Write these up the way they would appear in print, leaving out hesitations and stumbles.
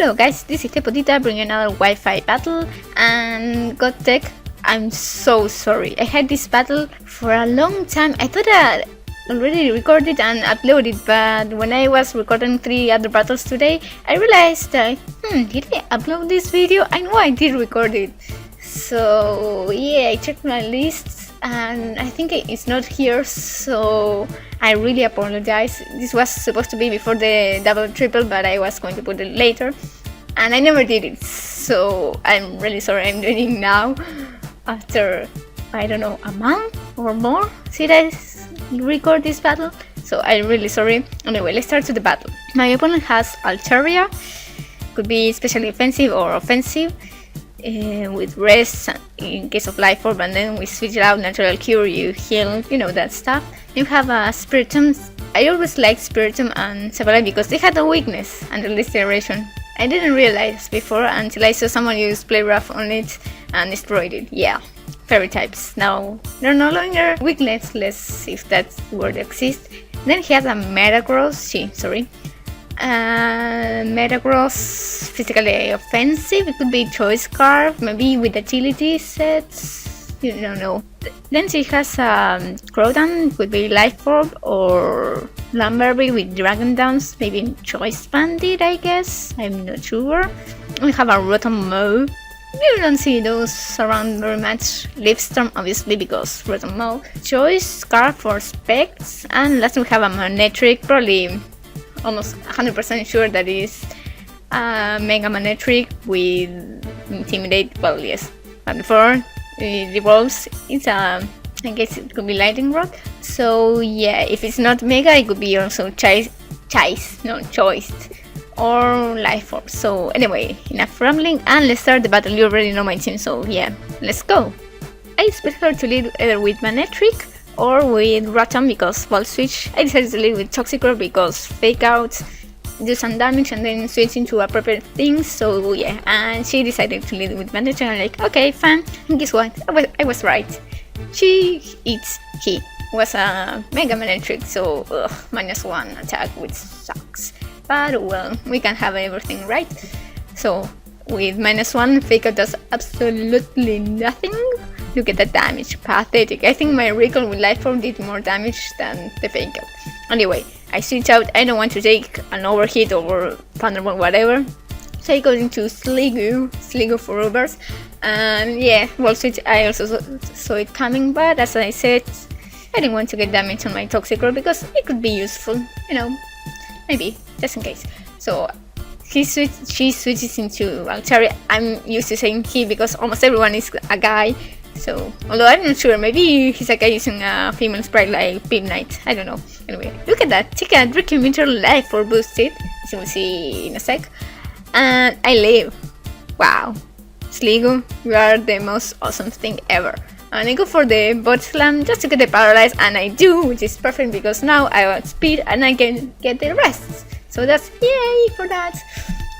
Hello guys, this is Tepotita bringing another Wi-Fi battle, and God Tech, I'm so sorry. I had this battle for a long time. I thought I already recorded and uploaded, but when I was recording 3 other battles today, I realized that, did I upload this video? I know I did record it. So yeah, I checked my list and I think it's not here, so I really apologize. This was supposed to be before the double triple, but I was going to put it later and I never did it, so I'm really sorry. I'm doing it now after, I don't know, a month or more since I record this battle, so I'm really sorry. Anyway, let's start to the battle. My opponent has Altaria, could be especially offensive or offensive, with rest in case of life orb, and then we switch out natural cure, you heal, you know that stuff. You have a Spiritomb. I always liked Spiritomb and Sableye because they had a weakness until this generation. I didn't realize before until I saw someone use Play Rough on it and destroyed it. Yeah, fairy types. Now they're no longer weaknessless, if that word exists. Then he has a Metagross. Metagross, physically offensive. It could be Choice Scarf, maybe with agility sets, you don't know. Then she has Groudon, could be Life Orb, or Lumberby with Dragon Dance, maybe Choice Bandit, I guess, I'm not sure. We have a Rotom Mow. You don't see those around very much. Leafstorm, obviously, because Rotom Mow. Choice Scarf for Specs, and last we have a Manectric, probably almost 100% sure that is Mega Manectric with Intimidate. Well, yes, but before it evolves, it's I guess it could be Lightning Rod. So yeah, if it's not Mega, it could be also Choice or Life Orb. So anyway, enough rambling and let's start the battle. You already know my team, so yeah, let's go. I expect her to lead either with Manectric or with Rotom because Volt Switch. I decided to lead with Toxicroak because Fake Out, do some damage and then switch into appropriate things. So yeah, and she decided to lead with Manectric. I'm like, okay, fine. And guess what? I was right. He was a Mega Manectric, so -1 attack, which sucks. But well, we can have everything right. So with -1, Fake Out does absolutely nothing. Look at the damage, pathetic. I think my Recall with Life Orb did more damage than the Fake Out. Anyway, I switch out. I don't want to take an overhit or Thunderbolt, whatever. So I go into Sliggoo for Reverse. And yeah, Volt Switch, I also saw it coming, but as I said, I didn't want to get damage on my Toxicroak because it could be useful, you know, maybe, just in case. So she switches into Altaria. I'm used to saying he because almost everyone is a guy. So, although I'm not sure, maybe he's a guy using a female sprite like Midnight, I don't know. Anyway, look at that, take a Draco Meteor Life Orb boosted, as you will see in a sec. And I live. Wow. Sliggoo, you are the most awesome thing ever. And I go for the Bot Slam just to get the Paralyze, and I do, which is perfect because now I have speed and I can get the rest. So that's yay for that.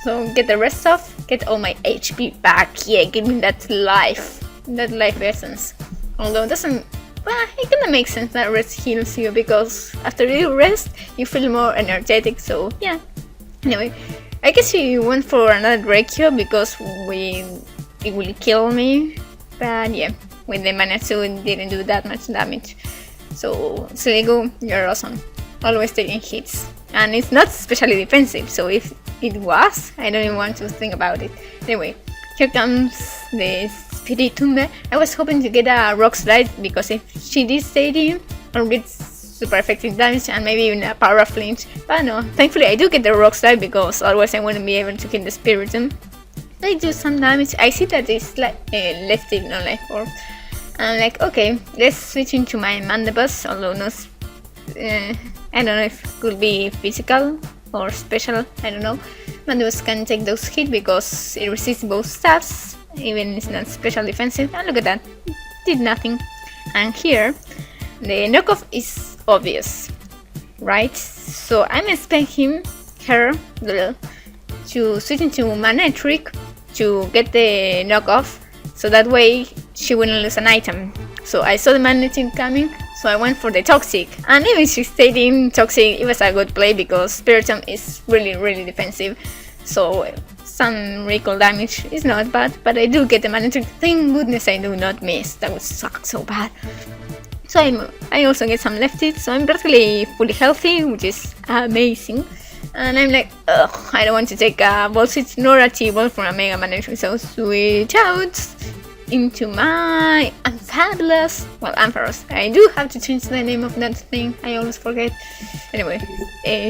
So get the rest off, get all my HP back, yeah, give me that life essence. Although it doesn't, well, it kinda makes sense that rest heals you because after you rest, you feel more energetic, so yeah. Anyway, I guess she went for another Draco because it will kill me, but yeah, with the Manatsu it didn't do that much damage. So Sliggoo, you're awesome, always taking hits, and it's not especially defensive, so if it was, I don't even want to think about it. Anyway, here comes the Spiritomb. I was hoping to get a Rock Slide because if she did Stadium or gets super effective damage and maybe even a Power Flinch, but no, thankfully I do get the Rock Slide because otherwise I wouldn't be able to kill the Spiritomb. I do some damage. I see that it's like lefty, no Life Orb. I'm like, okay, let's switch into my Mandibuzz, although no, I don't know if it could be physical or special, I don't know. Mandibuzz can take those hits because it resists both stats, even it's not special defensive, and look at that, did nothing. And here, the knockoff is obvious, right? So I'm expecting her to switch into Manectric to get the knockoff, so that way she wouldn't lose an item. So I saw the Manectric coming, so I went for the Toxic, and even she stayed in Toxic, it was a good play because Spiritomb is really defensive. So some recall damage. It's not bad, but I do get the Manectric. Thank goodness I do not miss. That would suck so bad. So I also get some left hits, so I'm practically fully healthy, which is amazing. And I'm like, ugh, I don't want to take a Volt Switch nor a T-Ball from a Mega Manectric, so switch out into my Ampharos. Well, Ampharos. I do have to change the name of that thing, I always forget. Anyway,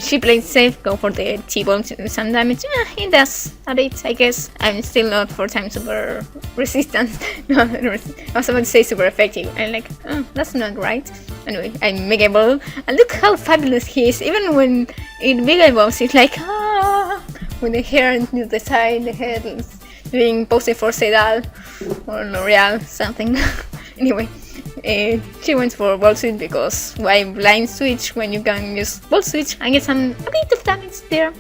she played safe, go for the T-Ball to do some damage. It does a bit, I guess. I'm still not 4x super resistance. No, I was about to say super effective. I'm like, oh, that's not right. Anyway, I'm Mega Ball, and look how fabulous he is. Even when in Mega Balls, it's like, with the hair to the side, the head is being posted for Sedal or L'Oreal, something. Anyway, she went for Volt Switch because why blind switch when you can use Volt Switch and get a bit of damage there.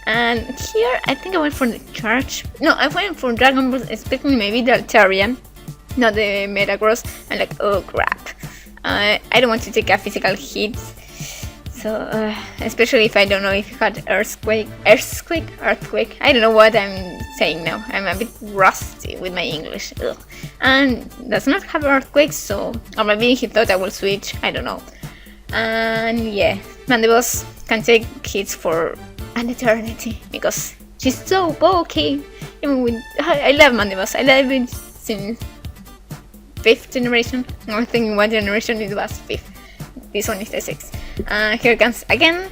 And here I think I went for the charge. No, I went for Dragon Ball, expecting maybe the Altaria, not the Metagross. I'm like, oh crap. I don't want to take a physical hit. So, especially if I don't know if it had earthquake. I don't know what I'm saying now. I'm a bit rusty with my English. Ugh. And does not have earthquakes, so or maybe he thought I will switch. I don't know. And yeah, Mandibus can take hits for an eternity because she's so bulky. Even with I love Mandibus. I love it since 5th generation. I think one generation it was 5th. This one is the 6th. Here comes again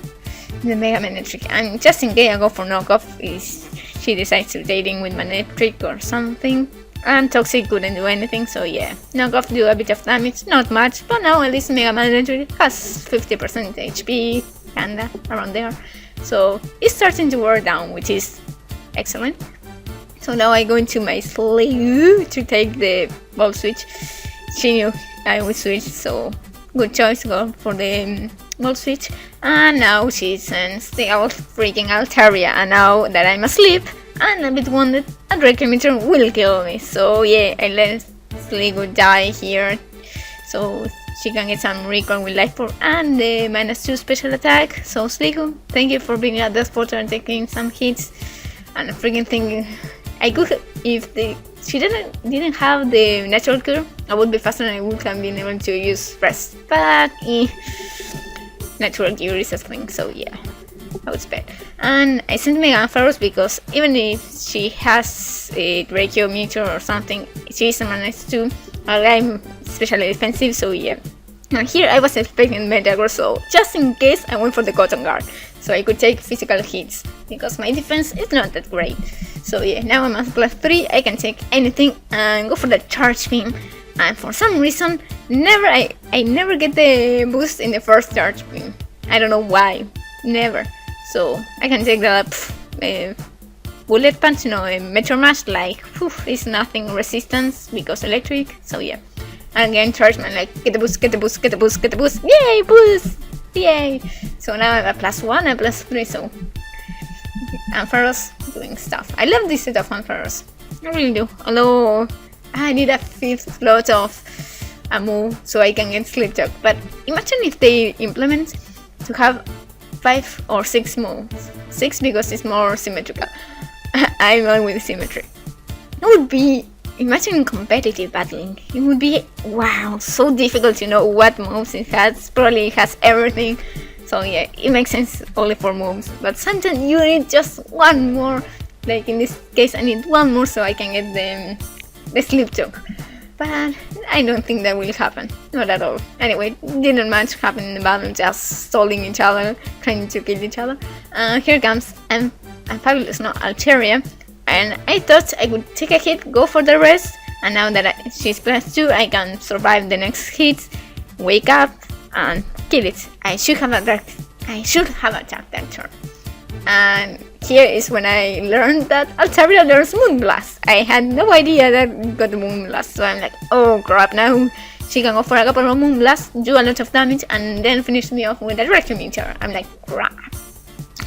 the Mega Manectric, and just in case I go for knockoff, is she decides to dating with Manectric or something, and Toxic couldn't do anything, so yeah, knockoff do a bit of damage, not much, but now at least Mega Manectric has 50% HP, kinda, around there, so it's starting to wear down, which is excellent. So now I go into my sleeve to take the Volt Switch. She knew I would switch, so good choice, go for the Volt Switch. And now she sends the freaking Altaria, and now that I'm asleep and a bit wounded, a Draco Meteor will kill me. So yeah, I let Sliggoo die here, so she can get some recall with Life Orb and the -2 special attack. So Sliggoo, thank you for being a Death Porter and taking some hits. And a freaking thing, I could, if she didn't have the natural cure, I would be faster and I would have been able to use rest. But natural cure is a thing, so yeah, I was bad. And I sent Mega Ampharos because even if she has a Draco Meteor or something, she is a -2. I'm especially defensive, so yeah. And here I was expecting Metagross, so just in case I went for the Cotton Guard, so I could take physical hits, because my defense is not that great. So yeah, now I'm at +3, I can take anything and go for the Charge Beam. And for some reason, I never get the boost in the first Charge Beam. I don't know why, never. So I can take the Bullet Punch, Meteor Mash, like, it's nothing resistance because electric, so yeah. And again, Charge Man, like, get the boost, get the boost, get the boost, get the boost, yay, boost, yay! So now I'm at +1 and +3, so Ampharos doing stuff. I love this set of Ampharos, I really do, although I need a 5th slot of a move so I can get Sleep Talk, but imagine if they implement to have 5 or 6 moves. 6 because it's more symmetrical. I'm on with symmetry. It would be, imagine competitive battling, it would be, wow, so difficult to know what moves it has. Probably it has everything, so yeah, it makes sense only for moves, but sometimes you need just one more, like in this case I need one more so I can get the Sleep Talk, but I don't think that will happen, not at all. Anyway, didn't much happen in the battle, just stalling each other, trying to kill each other. Here comes Fabulous, no, Altaria, and I thought I would take a hit, go for the rest, and now that she's +2, I can survive the next hit, wake up, and kill it. I should have attacked that turn. And here is when I learned that Altaria learns Moonblast. I had no idea that it got the Moonblast, so I'm like, oh crap, now she can go for a couple of Moonblasts, do a lot of damage, and then finish me off with a Draco Meteor. I'm like, crap.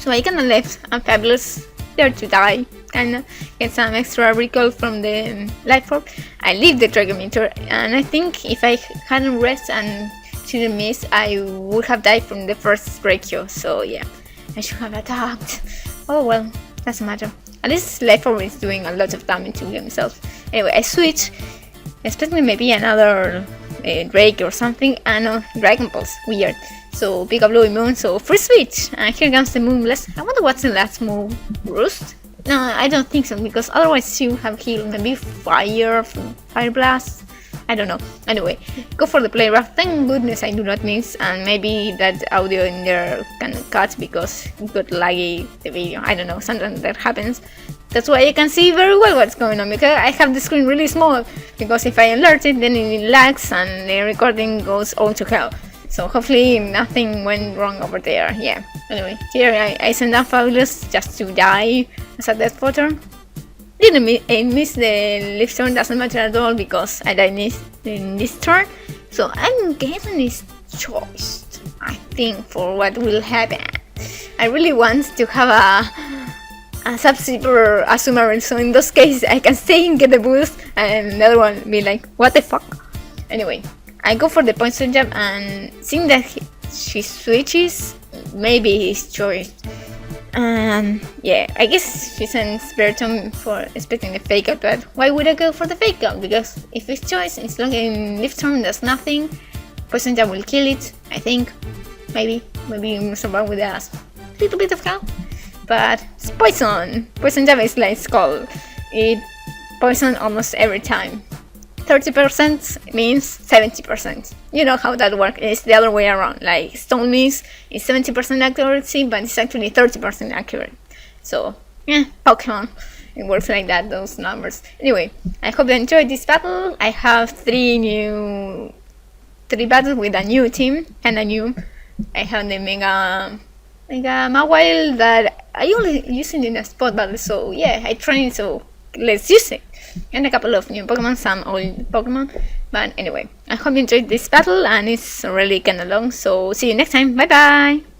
So I kinda left Fabulous there to die, kinda get some extra recall from the Life Orb. I leave the Draco Meteor, and I think if I hadn't rest and she didn't miss, I would have died from the first Draco, so yeah. I should have attacked. Oh well, doesn't matter. At least Life Orb is doing a lot of damage to himself. Anyway, I switch, expecting maybe another Drake or something. And no, Dragon Pulse, weird. So pick up Blue Moon, so free switch. And here comes the Moonblast. I wonder what's the last move. Roost? No, I don't think so, because otherwise you have healed maybe Fire Blast. I don't know. Anyway, go for the play rough. Thank goodness I do not miss, and maybe that audio in there can cut because it got laggy the video. I don't know, sometimes that happens. That's why you can see very well what's going on, because I have the screen really small, because if I alert it then it lags and the recording goes all to hell. So hopefully nothing went wrong over there. Yeah. Anyway, here I send down Fabulous just to die as a death pattern. I missed the lift turn, doesn't matter at all because I died in this turn. So I'm getting this choice, I think, for what will happen. I really want to have a Sub-Zero Azumarill, so in those cases I can stay and get the boost and the other one be like, what the fuck? Anyway, I go for the Poison Jab and seeing that she switches, maybe his choice. And yeah, I guess she sends Spiritomb for expecting the fake out, but why would I go for the fake out? Because if it's choice, it's long in lift turn, does nothing. Poison Jab will kill it, I think. Maybe survive with a little bit of health. But it's poison! Poison Jab is like Skull. It poison almost every time. 30% means 70%. You know how that works. It's the other way around. Like Stone Mist is 70% accuracy, but it's actually 30% accurate. So, yeah, Pokemon. It works like that, those numbers. Anyway, I hope you enjoyed this battle. I have three battles with a new team, and a new. I have the Mega Mawile that I only use it in a spot battle, so yeah, I train it, so let's use it. And a couple of new Pokemon, some old Pokemon. But anyway, I hope you enjoyed this battle, and it's really kinda long, so see you next time. Bye bye!